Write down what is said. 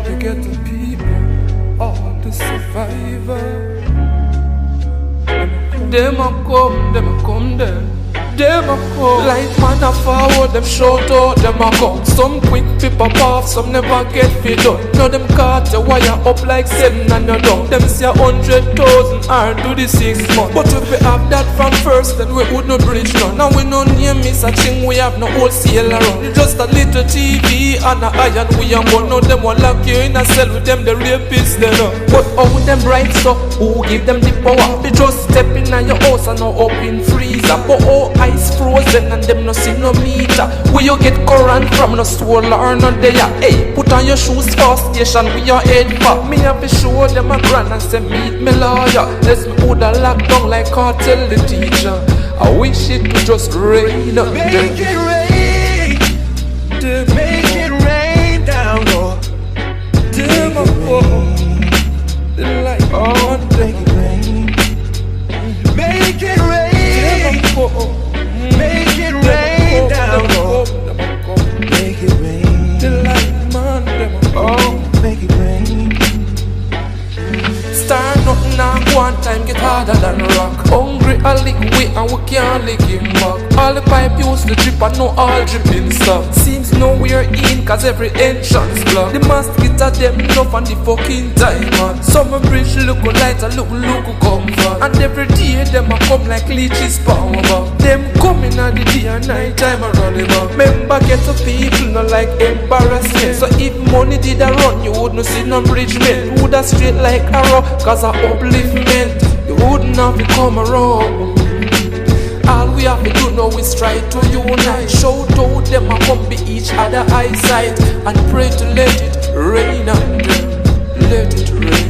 You get the people, all the survivors. Them a come there. Them a come like man a forward, them shout out, them a come. Some quick flip up off, some never get fit done. Now them cut the wire up like 7 and you're done. Them say 100,000 and do the 6 months. But if we have that from first, then we would not bridge none. Now we no name is a thing, we have no wholesale around. It's just a little TV and a iron we are born. Now them will lock you in a cell with them, the rapists they know. But how them bright stuff, who give them the power? They just step in your house and now up in freezer. But oh, ice frozen and them no see no meter. Where you get current from, no solar or no there. Hey, put on your shoes fast station, we are head back. Me have to show them a grand and say meet me lawyer. Let's me put a lock down like cartel the teacher. I wish it would just rain up Make there. it rain. Make it rain down low. Them a come, they like on Make it rain. Make it rain. Make it rain down low. Make it rain. They like man, them a Oh, make it rain. Start nothing now, one time get harder than rock. Hungry a lick way and we can't lick him back. All the pipe used to drip and no all dripping stop. Seems nowhere in cause every entrance blocked. The mosquito them enough and the fucking time man. Summer bridge look light and look comfort. And every day them a come like leeches power back. Them coming at the day and night time around the back. Remember get to people not like embarrassment. So if money did a run you would not see no bridge men. Would a straight like arrow cause of upliftment. You wouldn't have to come around. All we have to do now is try to unite. Shout out them and come be each other eyesight. And pray to let it rain on them. Let it rain.